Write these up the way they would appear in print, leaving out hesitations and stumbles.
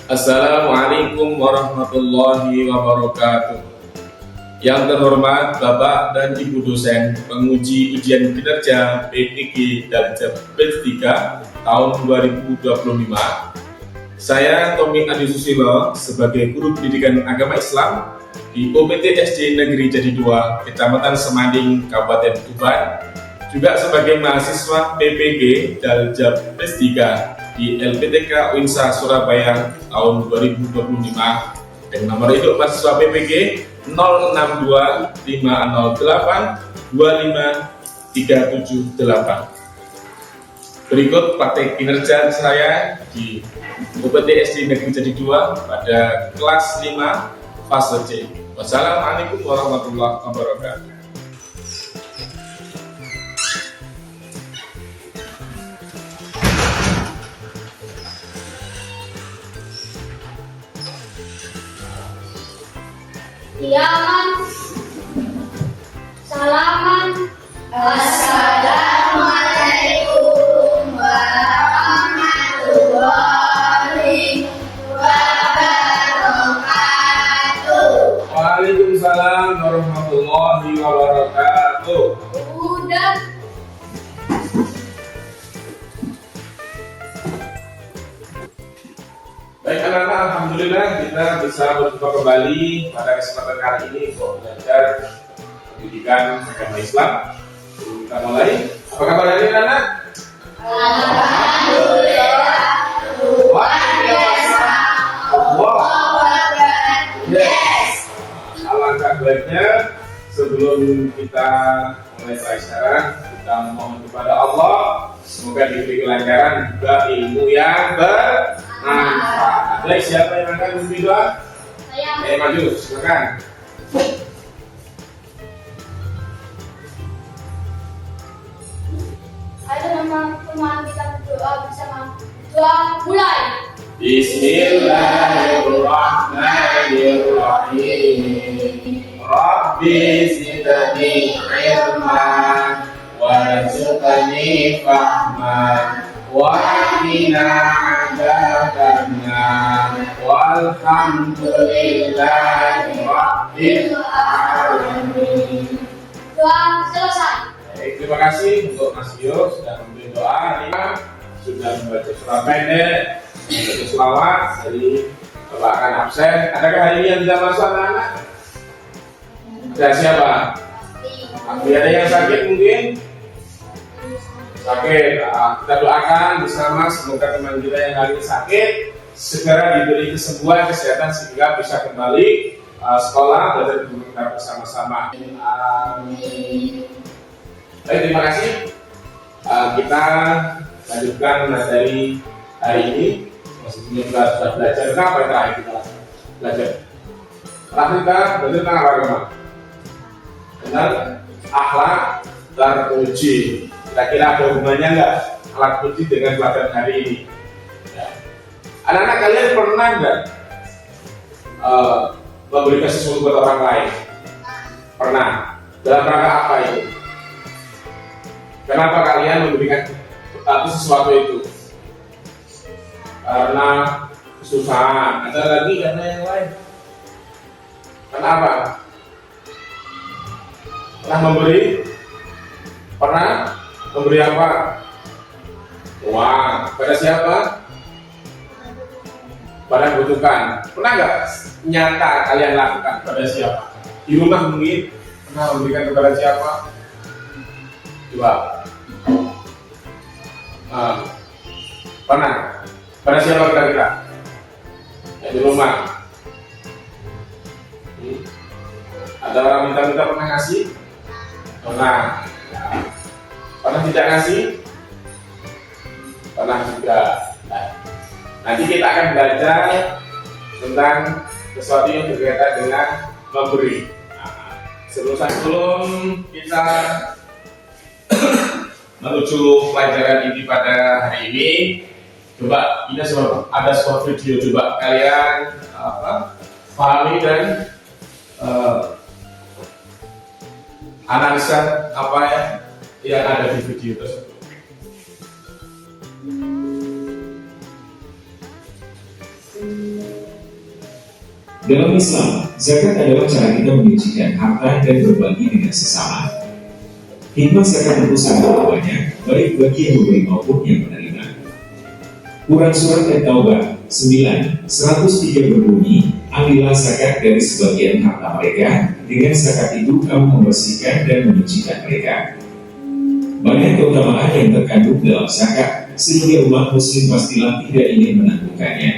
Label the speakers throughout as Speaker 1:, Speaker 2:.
Speaker 1: Assalamualaikum warahmatullahi wabarakatuh. Yang terhormat Bapak dan Ibu dosen penguji ujian kinerja PPG Darjat B3 tahun 2025. Saya Tommy Adi Susilo sebagai guru pendidikan agama Islam di OPT SD Negeri Jati 2, Kecamatan Semanding, Kabupaten Tuban, juga sebagai mahasiswa PPG Darjat B3 di LPTK UINSA Surabaya tahun 2025 dengan nomor induk mahasiswa PPG 062508253778. Berikut praktek kinerja saya di UPT SD Negeri Jati 2 pada kelas 5 fase C. Wassalamualaikum warahmatullahi wabarakatuh.
Speaker 2: Qiyaman, salaman, assalamualaikum warahmatullahi wabarakatuh.
Speaker 1: Waalaikumsalam warahmatullahi wabarakatuh.
Speaker 2: Udah.
Speaker 1: Baik anak-anak, alhamdulillah kita bisa berjumpa kembali pada kesempatan kali ini untuk belajar pendidikan agama Islam. Kita mulai. Apa kabar hari ini anak?
Speaker 2: Alhamdulillah.
Speaker 1: Yes. Alangkah baiknya sebelum kita mulai sekarang, kita memohon kepada Allah semoga diberi kelancaran juga ilmu yang bermanfaat. Baik, siapa yang akan memberi doa?
Speaker 2: Saya.
Speaker 1: Maju, silakan.
Speaker 2: Ayo teman-teman kita berdoa bersama. Doa mulai.
Speaker 1: Bismillahirrahmanirrahim. Rabbi zidni ilman warzuqni fahman waqina adzabannar walhamdulillahi rabbil alamin.
Speaker 2: Doa selesai.
Speaker 1: Baik, terima kasih untuk Mas Yo sudah memberi doa, sudah membaca surah pendek, membaca selawat. Jadi Bapak akan absen. Adakah hari ini yang tidak masuk anak-anak? Ada siapa? Tapi ada yang sakit mungkin? Sakit. Kita doakan bersama semoga teman kita yang hari ini sakit segera diberi kesembuhan kesehatan sehingga bisa kembali sekolah belajar guru kita bersama-sama. Amin. Baik, terima kasih. Kita lanjutkan materi hari ini. Sebelumnya kita sudah belajar tentang apa yang terakhir kita belajar. Terakhir kita belajar tentang apa agama? Tentang akhlak terpuji. Kira-kira ada hubungannya nggak akhlak terpuji dengan pelajaran hari ini? Ya. Anak-anak kalian pernah nggak memberikan sesuatu buat orang lain? Pernah. Dalam rangka apa itu? Kenapa kalian memberikan sesuatu itu? Karena kesusahan, ada lagi karena yang lain. Kenapa? Pernah memberi? Pernah memberi apa? Uang. Pada siapa? Pada butuhkan. Pernah nggak nyata kalian lakukan pada siapa? Di rumah mungkin pernah memberikan kepada siapa? Coba. Pernah? Pada siapa kira-kira? Ya, di rumah. Ada orang minta-minta pernah ngasih? Pernah. Pernah tidak ngasih? Pernah juga. Nanti kita akan belajar tentang sesuatu yang berkaitan dengan memberi. Sebelum kita menuju pelajaran ini pada hari ini, coba ini ada sebuah video, coba kalian pahami dan analisa apa yang ada di video tersebut.
Speaker 3: Dalam Islam, zakat adalah cara kita menyucikan harta dan berbagi dengan sesama. Hikmah zakat tentu sangat banyak, baik bagi yang memberi maupun yang menerima. Quran Surat At-Taubah 9:103 berbunyi, ambillah zakat dari sebagian harta mereka, dengan zakat itu kamu membersihkan dan menyucikan mereka. Banyak keutamaan yang terkandung dalam zakat, sehingga umat muslim pastilah tidak ingin menangguhkannya.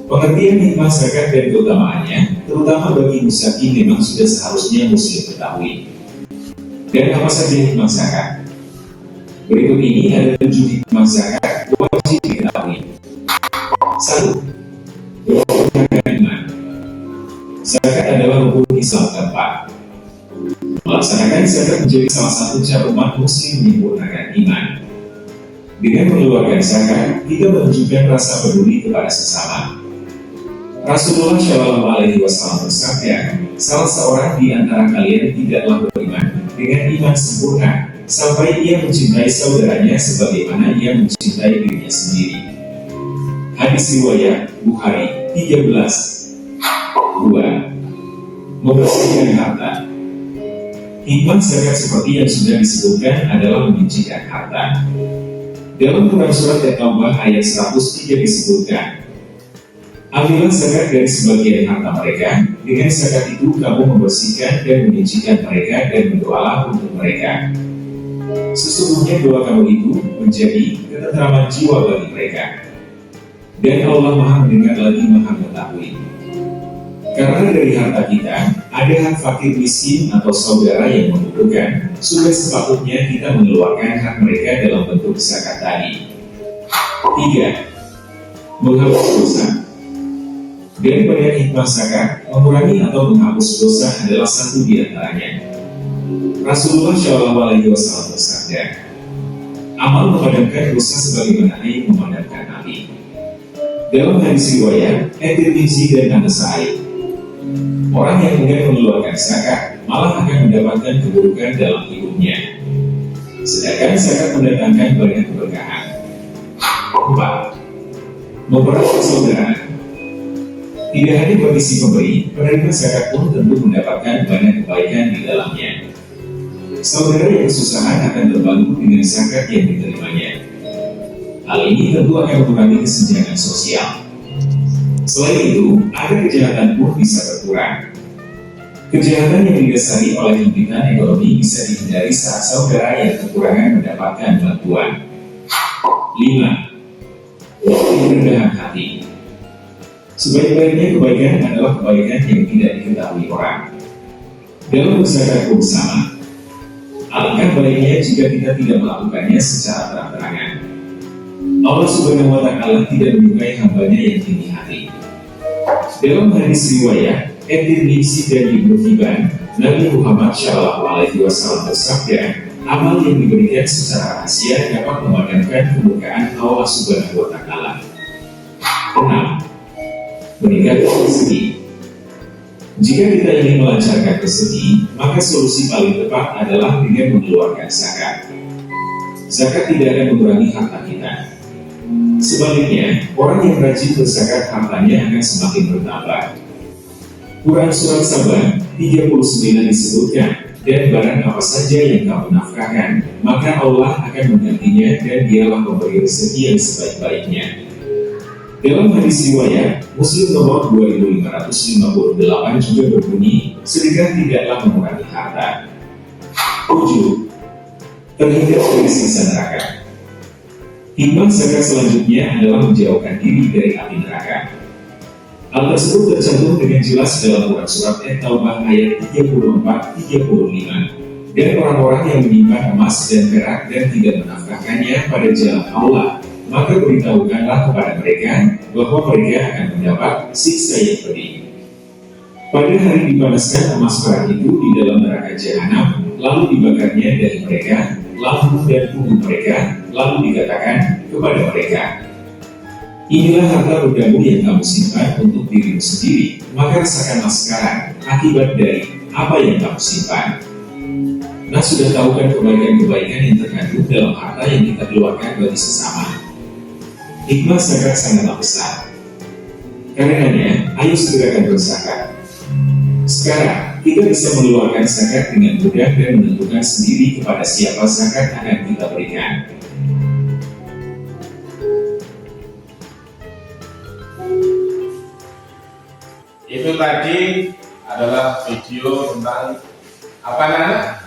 Speaker 3: Pengertian hikmah zakat dan keutamaannya, terutama bagi musakin, memang sudah seharusnya muslim ketahui. Dan apa saja hikmah zakat? Berikut ini ada 7 hikmah zakat wajib diketahui. 1. Menyempurnakan iman. Zakat adalah rukun Islam keempat. Melaksanakan zakat menjadi salah satu cara umat muslim menyempurnakan iman. Dengan mengeluarkan zakat, kita menunjukkan rasa peduli kepada sesama. Rasulullah Shallallahu Alaihi Wasallam bersabda, salah seorang di antara kalian tidaklah beriman dengan iman sempurna sampai ia mencintai saudaranya sebagaimana ia mencintai dirinya sendiri. Hadis riwayat Bukhari 13. 2. Membersihkan harta. Hikmah zakat seperti yang sudah disebutkan adalah menyucikan harta. Dalam Quran Surat At-Taubah ayat 103 disebutkan, ambillah zakat dari sebagian harta mereka, dengan zakat itu kamu membersihkan dan menyucikan mereka dan berdoalah untuk mereka. Sesungguhnya doa kamu itu menjadi ketentraman jiwa bagi mereka. Dan Allah Maha mendengar lagi Maha mengetahui. Karena dari harta kita, ada hak fakir miskin atau saudara yang membutuhkan, sudah sepatutnya kita mengeluarkan hak mereka dalam bentuk zakat tadi. 3. Menghapus dosa. Dari banyak hikmah zakat, mengurangi atau menghapus dosa adalah satu di antaranya. Rasulullah Shallallahu Alaihi Wasallam bersabda, amal memadamkan dosa sebagaimana air memadamkan api. Dalam hadis riwayat At-Tirmidzi dan An-Nasa'i, orang yang enggan mengeluarkan zakat malah akan mendapatkan keburukan dalam hidupnya. Sedangkan zakat mendatangkan banyak keberkahan. 4. Mempererat persaudaraan. Tidak hanya bagi si pemberi, penerima zakat pun tentu mendapatkan banyak kebaikan di dalamnya. Saudara yang kesusahan akan terbantu dengan zakat yang diterimanya. Hal ini tentu akan mengurangi kesenjangan sosial. Selain itu, ada kejahatan pun bisa berkurang. Kejahatan yang didasari oleh himpitan ekonomi bisa dihindari saat saudara yang kekurangan mendapatkan bantuan. 5. Kerendahan hati. Sebaik-baiknya kebaikan adalah kebaikan yang tidak diketahui orang. Dalam berzakat pun sama. Alangkah baiknya jika kita tidak melakukannya secara terang-terangan. Allah Subhanahu wa Ta'ala tidak menyukai hambanya yang tinggi hati. Dalam hadis riwayat At-Tirmidzi dan Ibnu Hibban, Nabi Muhammad Shallallahu Alaihi Wasallam bersabda, amal yang diberikan secara rahasia dapat memadamkan kemurkaan Allah Subhanahu wa Ta'ala. 6. Meningkatkan rezeki. Jika kita ingin melancarkan rezeki, maka solusi paling tepat adalah dengan mengeluarkan zakat. Zakat tidak akan mengurangi harta kita. Sebaliknya, orang yang rajin berzakat hartanya akan semakin bertambah. Quran Surat Sabah 39 disebutkan, dan barang apa saja yang kamu nafkahkan, maka Allah akan menggantinya dan dialah memberi rezeki yang sebaik-baiknya. Dalam hadis riwayat Muslim nomor 2558 juga berbunyi, sedekah tidaklah mengurangi harta. 7. Terhindar dari siksa neraka. Hikmah zakat selanjutnya adalah menjauhkan diri dari api neraka. Hal tersebut tercantum dengan jelas dalam Quran Surat At-Taubah ayat 34-35. Dan orang-orang yang menyimpan emas dan perak dan tidak menafkahkannya pada jalan Allah, maka beritahukanlah kepada mereka bahwa mereka akan mendapat siksa yang pedih. Pada hari dipanaskan emas perak itu di dalam neraka jahanam, lalu dibakarnya dari mereka, lambung dan punggung mereka, lalu dikatakan kepada mereka, inilah harta berdamu yang kamu simpan untuk dirimu sendiri, maka rasakanlah sekarang akibat dari apa yang kamu simpan. Nah, sudah tahu kan kebaikan-kebaikan yang terkandung dalam harta yang kita keluarkan bagi sesama. Hikmah zakat sangatlah besar. Karenanya, ayo segerakan berzakat. Sekarang, kita bisa mengeluarkan zakat dengan mudah dan menentukan sendiri kepada siapa zakat akan kita berikan.
Speaker 1: Itu tadi adalah video tentang apa namanya?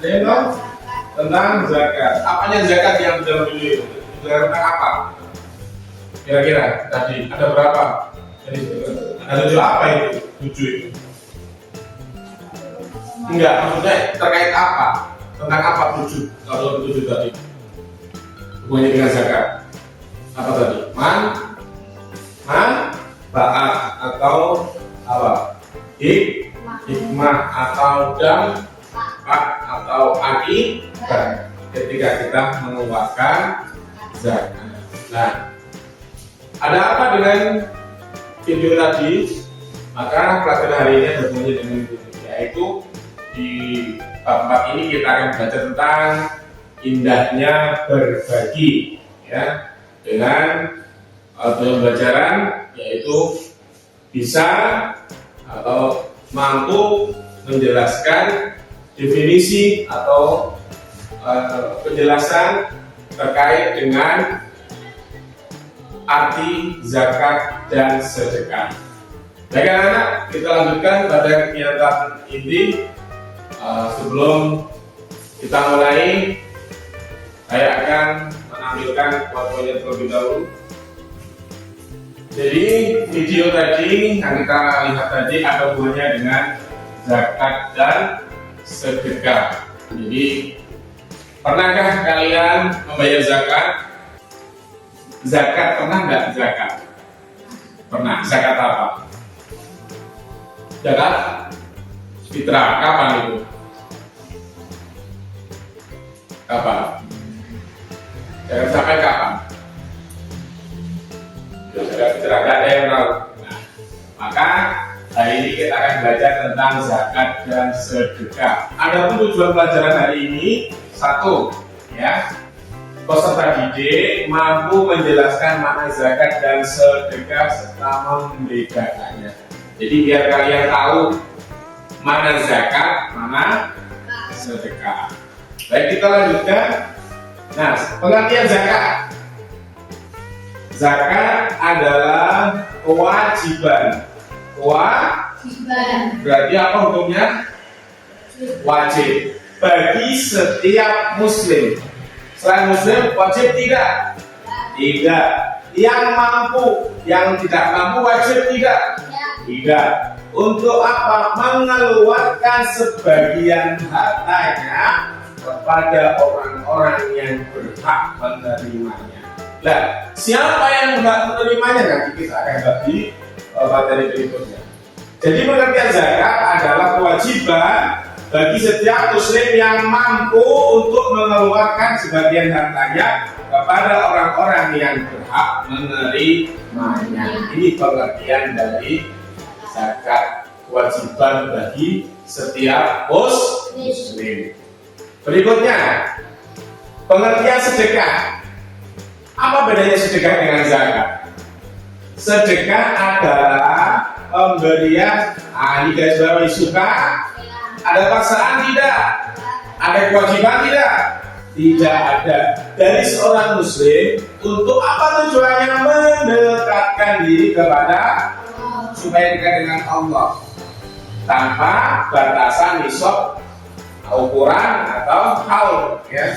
Speaker 1: Tentang zakat. Apanya zakat yang dalam video itu? Tentang apa? Kira-kira tadi ada berapa? Jadi ada 7 apa itu? 7 itu? Enggak, maksudnya terkait apa? Tentang apa 7? Kalau 7 tadi hubungannya dengan zakat. Apa tadi? Manfaat atau apa? Hikmah atau dampak atau akibat ketika kita mengeluarkan zakat. Nah, ada apa dengan video tadi? Maka pelajaran hari ini berhubungan dengan video, yaitu di bab 4 ini kita akan belajar tentang indahnya berbagi, ya, dengan pembelajaran yaitu bisa atau mampu menjelaskan definisi atau penjelasan terkait dengan arti zakat dan sedekah. Baik anak-anak, kita lanjutkan pada kegiatan inti. Sebelum kita mulai, saya akan menampilkan fotonya terlebih dahulu. Jadi video tadi yang kita lihat tadi ada hubungannya dengan zakat dan sedekah. Jadi pernahkah kalian membayar zakat? Zakat pernah nggak zakat? Pernah. Zakat apa? Zakat fitrah. Kapan itu? Kapan? Zakat sampai kapan? Zakat fitrah, nggak ada yang tahu. Nah, maka hari ini kita akan belajar tentang zakat dan sedekah. Adapun tujuan pelajaran hari ini satu, ya, peserta didik mampu menjelaskan makna zakat dan sedekah serta membedakannya. Jadi biar kalian tahu mana zakat, mana sedekah. Baik, kita lanjutkan. Nah, pengertian zakat. Zakat adalah kewajiban. Berarti apa hukumnya? Wajib bagi setiap muslim. Selain muslim wajib tidak? Tidak. Yang mampu, yang tidak mampu wajib tidak? Tidak. Untuk apa? Mengeluarkan sebagian hartanya kepada orang-orang yang berhak menerimanya. Nah, siapa yang berhak menerimanya? Nanti kita akan bagi materi berikutnya. Jadi pengertian zakat adalah kewajiban bagi setiap muslim yang mampu untuk mengeluarkan sebagian hartanya kepada orang-orang yang berhak menerimanya. Ini pengertian dari zakat, kewajiban bagi setiap muslim. Berikutnya, pengertian sedekah. Apa bedanya sedekah dengan zakat? Sedekah adalah pemberian, ini guys baru suka. Ada paksaan tidak? Ada kewajiban tidak? Tidak ada. Dari seorang muslim, untuk apa tujuannya? Mendekatkan diri kepada supaya dekat dengan Allah tanpa batasan nisab, ukuran atau haul, ya.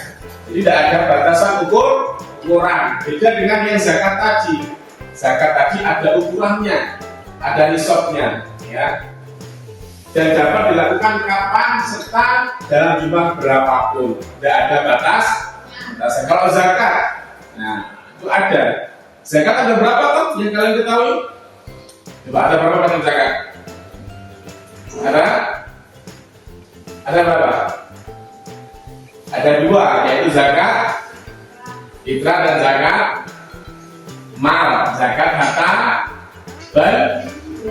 Speaker 1: Jadi tidak ada batasan ukuran. Beda dengan yang zakat tadi. Zakat tadi ada ukurannya, ada nisabnya, ya. Dan dapat dilakukan kapan serta dalam jumlah berapapun. Tidak ada batasan. Kalau zakat, nah itu ada. Zakat ada berapa tuh yang kalian ketahui? Coba ada berapa macam zakat? Ada berapa? Ada 2, yaitu zakat fitrah dan zakat mal, zakat harta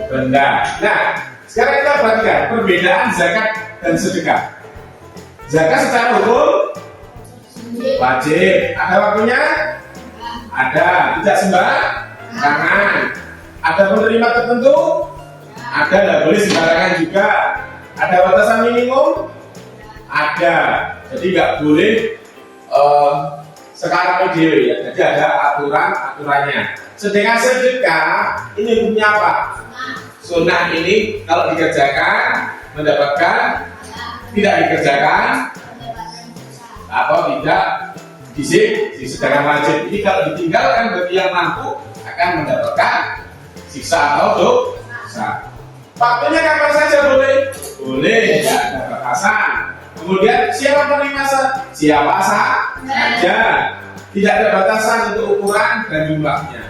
Speaker 1: benda. Nah, sekarang kita perhatikan perbedaan zakat dan sedekah. Zakat secara hukum wajib. Ada waktunya? Ada. Tidak sembarangan. Ada penerima tertentu? Ada, nggak boleh sembarangan juga. Ada batasan minimum? Ada. Jadi nggak boleh sekarang dewe ya. Jadi ada aturannya. Sedangkan sedekah ini hukumnya apa? Sunnah ini kalau dikerjakan mendapatkan, tidak dikerjakan atau tidak sedangkan wajib. Ini kalau ditinggalkan bagi yang mampu akan mendapatkan siksa atau dosa. Waktunya kapan saja boleh? Boleh, tidak ada batasan. Kemudian siapa penerima siapa saja, tidak ada batasan untuk ukuran dan jumlahnya.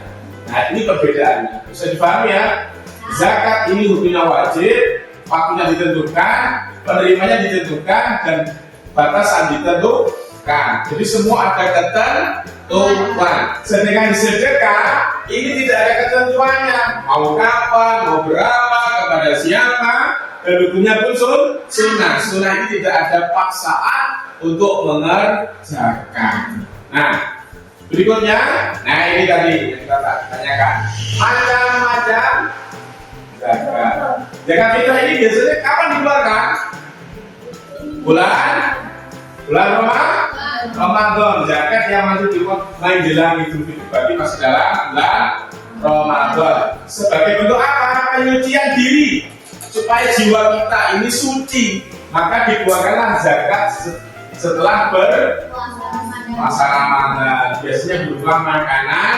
Speaker 1: Nah ini perbedaannya, bisa dipahami ya. Zakat ini hukumnya wajib, waktunya ditentukan, penerimanya ditentukan, dan batasan ditentukan. Jadi semua ada ketentuan. Sedangkan sedekah ini tidak ada ketentuannya. Mau kapan, mau berapa, kepada siapa, dan hukumnya pun sunnah. Sunnah ini tidak ada paksaan untuk mengerjakan. Nah, berikutnya, nah ini tadi yang kita tanyakan. Macam-macam zakat. Zakat fitrah ini biasanya kapan dikeluarkan? Bulan Ramadan. Zakat yang masih menjelang Idul Fitri, berarti masih dalam bulan Ramadan. Sebagai bentuk apa? Penyucian diri supaya jiwa kita ini suci, maka dikeluarkanlah zakat setelah berpuasa Ramadan. Biasanya berupa makanan.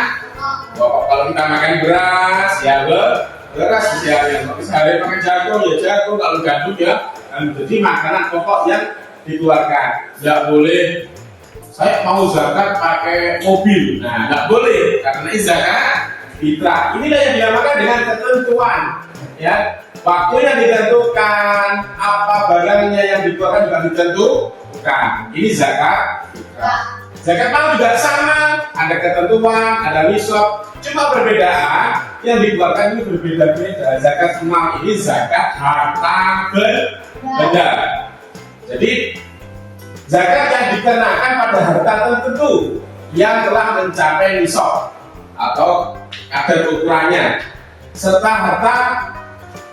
Speaker 1: Kalau kita makan beras, ya beras misalnya. Tapi sehari makan jagung, ya jagung. Kalau gandum ya, jadi makanan pokok yang dikeluarkan. Tidak boleh saya mau zakat pakai mobil. Nah, tidak boleh karena ini zakat fitrah. Inilah yang dinamakan dengan ketentuan. Ya, waktunya ditentukan, apa barangnya yang dikeluarkan juga ditentukan. Ini zakat fitrah. Zakat mal juga sama, ada ketentuan, ada nisab. Cuma perbedaan yang dikeluarkan ini berbeda-beda. Zakat mal ini zakat harta benda. Jadi zakat yang dikenakan pada harta tertentu yang telah mencapai nisab atau kadar ukurannya, serta harta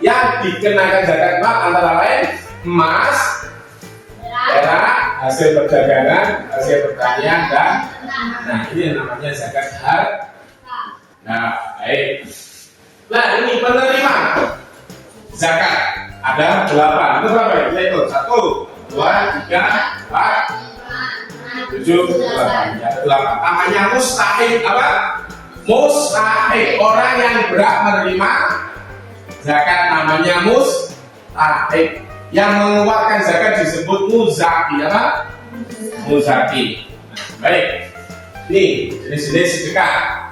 Speaker 1: yang dikenakan zakat mal antara lain emas, perak, hasil perdagangan, hasil pertanian, dan nah ini yang namanya zakat harta. Nah, baik. Nah ini penerima zakat ada 8. Itu berapa ya? Itu 1, 2, 3, 4, 7, 8. Ya, 8. Namanya mustahik apa? Mustahik. Orang yang berhak menerima zakat namanya mustahik. Yang mengeluarkan zakat disebut muzaki. Apa? Muzaki. Nah, baik. Ini jenis-jenis sedekah.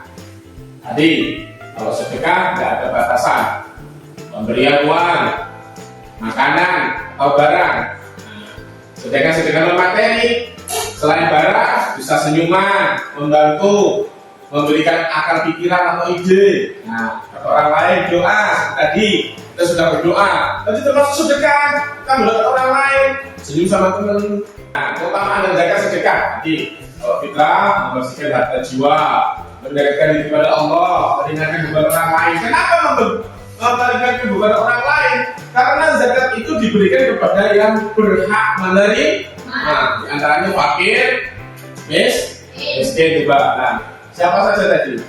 Speaker 1: Tadi kalau sedekah tidak ada batasan. Pemberian uang, makanan atau barang. Sedekah non materi, selain barang bisa senyuman, membantu, memberikan akal pikiran atau ide. Nah, kata orang lain doa. Tadi kita sudah berdoa. Tadi termasuk sedekah. Kita melihat orang lain, senyum sama teman. Nah, keutamaan dan zakat sedekah. Tadi kalau fitrah membersihkan harta jiwa, mendekatkan diri kepada Allah, meringankan beban orang lain. Kenapa meringankan beban orang lain? Karena zakat itu diberikan kepada yang berhak menerima. Nah, di antaranya fakir, miskin juga. Nah, siapa saja tadi?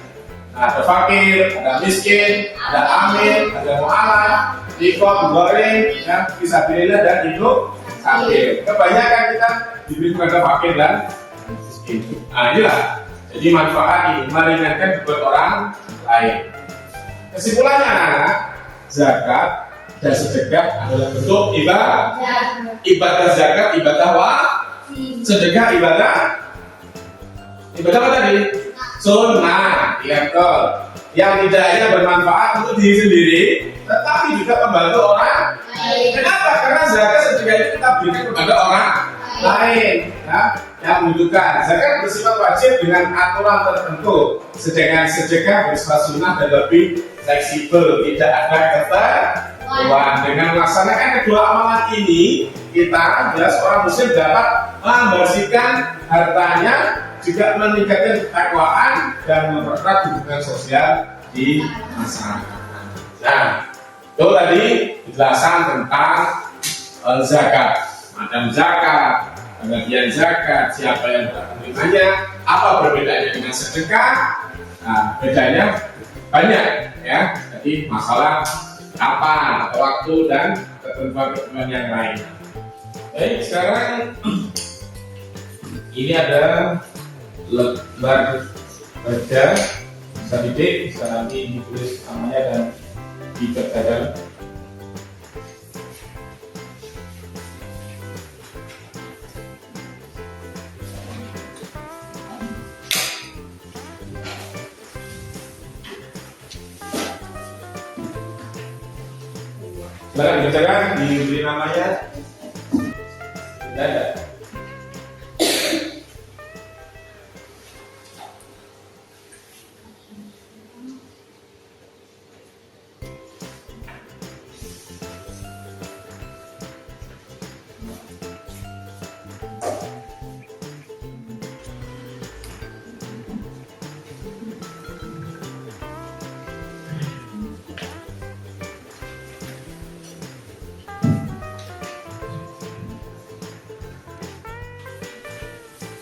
Speaker 1: Nah, ada fakir, ada miskin, ada amin, ada mu'alaf, ikut, goreng, ya, fisabilillah dan hidup sakit. Kebanyakan kita diberi kepada fakir dan miskin. Nah, inilah. Jadi manfaat ini meringankan beban orang lain. Kesimpulannya anak-anak, zakat dan sedekah adalah bentuk ibadah zakat, ibadah sedekah, ibadah apa tadi? Sunnah, ya betul. Yang tidak hanya bermanfaat untuk diri sendiri, tetapi juga membantu orang lain. Kenapa? Karena zakat sedekah itu kita berikan kepada orang lain, ya, yang membutuhkan. Zakat bersifat wajib dengan aturan tertentu, sedangkan sedekah bersifat sunnah dan lebih fleksibel, tidak ada ketentuan. Dengan melaksanakan kedua amalan ini, kita seorang muslim dapat membersihkan hartanya, juga meningkatkan ketakwaan dan mempererat hubungan sosial di masyarakat. Nah, Itu tadi penjelasan tentang zakat, macam zakat, pembagian zakat, siapa yang berhak menerimanya, apa perbedaannya dengan sedekah. Nah, bedanya banyak ya. Jadi masalah kapan, waktu, dan ketentuan-ketentuan yang lain. Baik, sekarang ini ada lembar baca bisa didik, bisa nanti ditulis namanya dan dibacakan. Silakan dibacakan, diberi namanya. Tidak ada.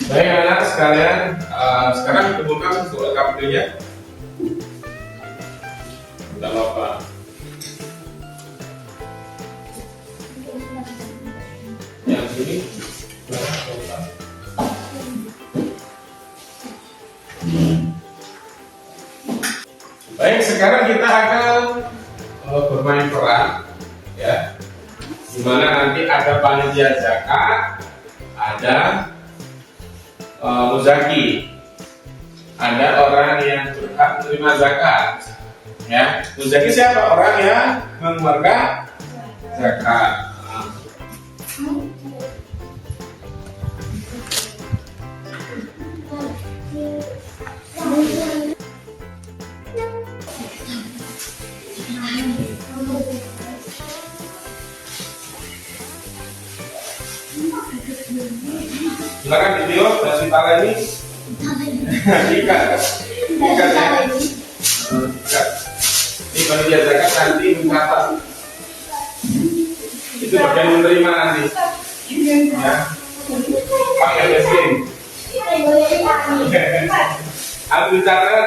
Speaker 1: Baik anak sekalian, sekarang ditemukan untuk KPD-nya. Tidak apa-apa. Yang ini, baik, sekarang kita akan bermain peran, ya. Dimana nanti ada panitia zakat, ada muzaki, ada orang yang berhak menerima zakat. Ya, muzaki siapa? Orang yang mengeluarkan zakat. Silakan video dan si tala ini ikat ya. Ini panitia zakat nanti mencatat. Itu bagian menerima nanti. Ya. Pakai mesin. Aku bicara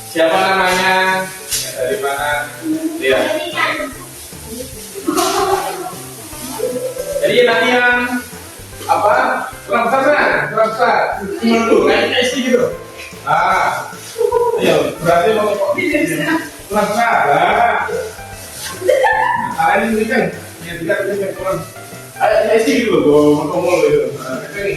Speaker 1: siapa namanya, ya, dari mana, ya. Jadi nanti yang apa? Kurang besar, dulu, kayak SD gitu. Ayo, berarti mau kok kurang besar, kalian ini kan, ya tidak yang kurang, kayak SD gitu, ngomong gitu. Ini.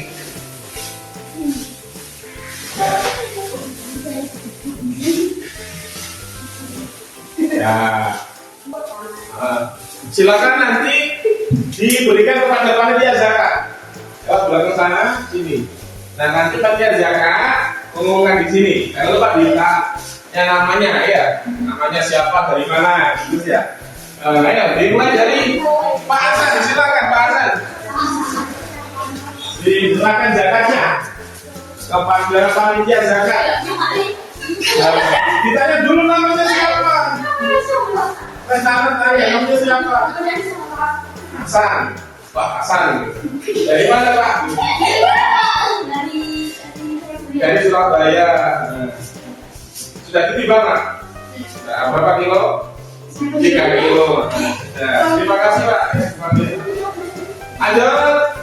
Speaker 1: Ya, silakan nanti diberikan kepada panitia zakat. Ke belakang sana, sini. Nah, nanti panitia zakat mengumumkan di sini. Jangan lupa yang namanya, ya. Namanya siapa, dari mana, gitu ya. Nah, ya, dimulai dari Pak Hasan, silakan Pak Hasan. Diserahkan zakatnya kepada panitia zakat. Ditanya dulu namanya siapa. Sana tanya namanya siapa. Hasan. Pak Hasan, dari mana Pak? Dari Surabaya. Sudah tiba Pak? Nah, berapa kilo? 3 kilo. Nah, terima kasih Pak. Lanjut.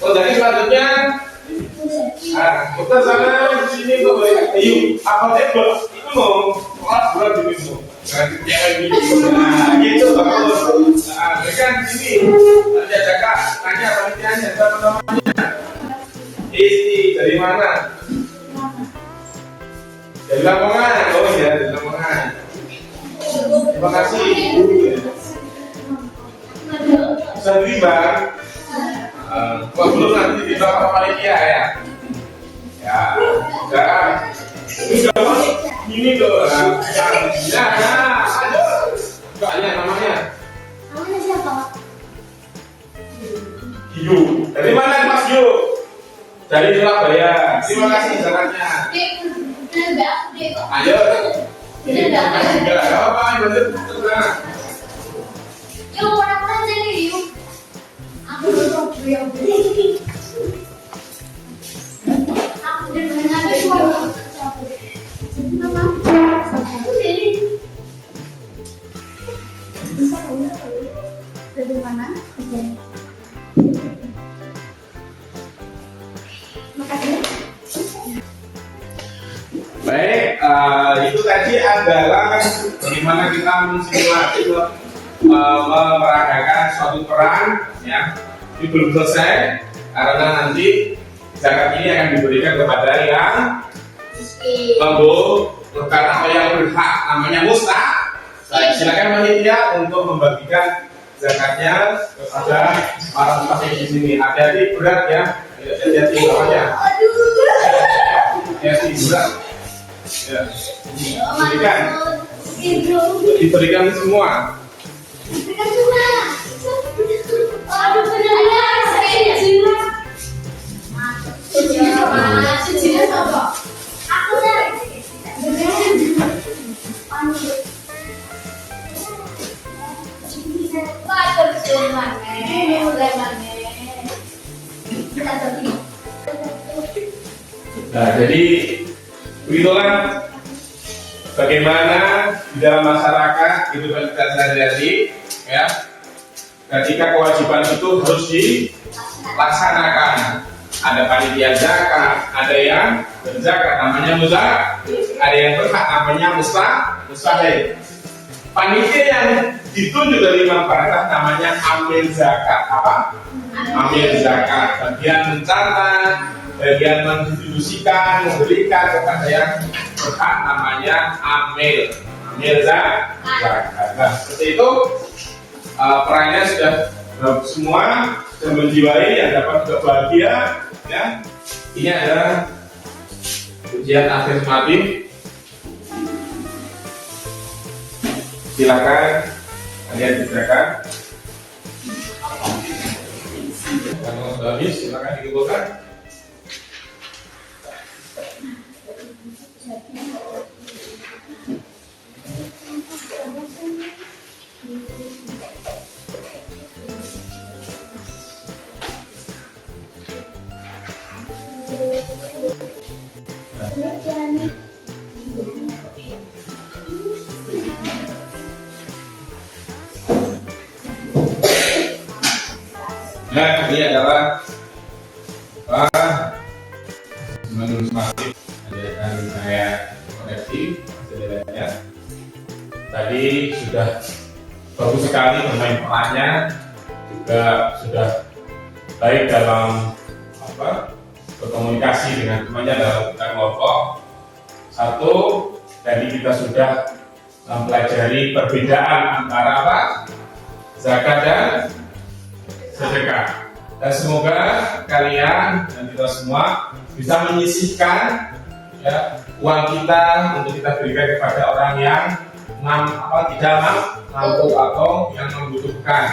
Speaker 1: Jadi selanjutnya, kita sana di sini tuh, yuk, apa tebel? Itu loh, buat di situ. Nah, gitu bagus. Nah, berikan sini. Ada zakat, tanya panitianya, siapa namanya? Isti, dari mana? Dari Lamongan. Oh iya, dari Lamongan. Terima kasih. Bisa terima. Belum nanti di belakang panitia ya. Ya, udah. Ini tuh, ayo. Tanya namanya.
Speaker 2: Namanya siapa?
Speaker 1: Yu. Dari mana Mas Yu? Dari Surabaya. Terima kasih zakatnya. Ayo. Enggak apa-apa, bener. Tenang.
Speaker 2: Yuk, orang-orang jadi yuk. Aku dulu yang beli. Aku dengan ada dua. Nama? Aku jadi. Dari mana? Makasih.
Speaker 1: Baik, itu tadi adalah bagaimana kita mensimulasi memeragakan suatu peran, ya. Ini belum selesai karena nanti zakat ini akan diberikan kepada yang membutuhkan atau yang berhak, namanya mustahik. Silakan panitia untuk membagikan zakatnya kepada para mustahik di sini. Hati-hati berat ya, hati-hati bawahnya. Hati-hati berat. Ya. Diberikan semua.
Speaker 2: Diberikan semua. Aduh, benar-benar saya jelas. Jelas apa? Aku dah.
Speaker 1: Nah, jadi begitulah bagaimana di dalam masyarakat kehidupan kita sehari-hari, ya. Ketika kewajiban itu harus dilaksanakan. Ada panitia zakat, ada yang berzakat namanya muzak, ada yang berhak namanya mustahik. Panitia yang ditunjuk dari Imam Barakah namanya amil zakat. Apa? Amil zakat. Bagian mencatat, bagian mendistribusikan, memberikan kepada yang berhak namanya amil zakat. Nah, seperti itu perannya sudah semua dan menjiwai yang dapat juga bahagia, ya. Ini adalah ujian afirmatif. Silakan kalian dikerjakan. Kalau sudah habis, silakan dikumpulkan. Nah, ini adalah menurut masif akan saya koreksi hasilnya. Tadi sudah bagus sekali bermain perannya, juga sudah baik dalam berkomunikasi dengan temannya dalam kita kelompok. Satu, tadi kita sudah mempelajari perbedaan antara zakat dan sedekah. Dan semoga kalian dan kita semua bisa menyisihkan, ya, uang kita untuk kita berikan kepada orang yang tidak mampu atau yang membutuhkan,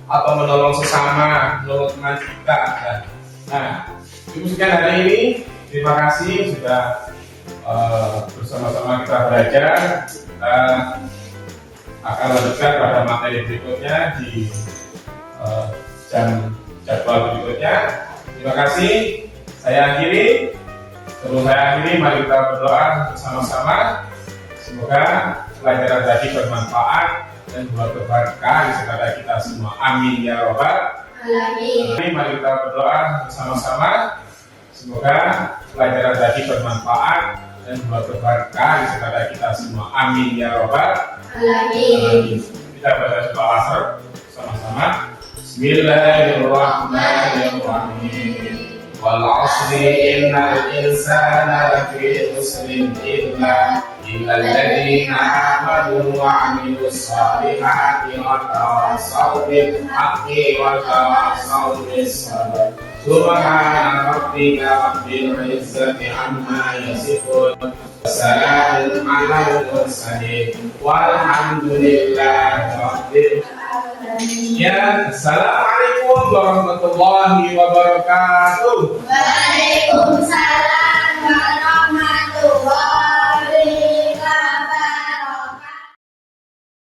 Speaker 1: atau menolong sesama, menolong teman kita. Nah, itu sekian hari ini. Terima kasih sudah bersama-sama kita belajar. Kita akan lanjutkan pada materi berikutnya di jadwal berikutnya. Terima kasih. Saya akhiri. Sebelum saya akhiri, mari kita berdoa bersama-sama. Semoga pelajaran tadi bermanfaat dan membawa keberkahan kepada kita semua. Amin ya robbal alamin. Mari kita berdoa bersama-sama. Semoga pelajaran tadi bermanfaat dan membawa keberkahan kepada kita semua. Amin ya robbal alamin. Kita baca surah Al-Asr sama-sama. Bismillahirrahmanirrahim. Wal 'asri innal insana lafi khusrin illa alladziina aamanu wa 'amilus shalihati wa tawassaw bil haqqi wa tawassaw bis sabr. Subhana rabbika rabbil 'izzati 'amma yasifun. Wassalamun 'alal mursalin walhamdulillahi rabbil alamin. Ya, assalamualaikum warahmatullahi wabarakatuh.
Speaker 2: Waalaikumsalam.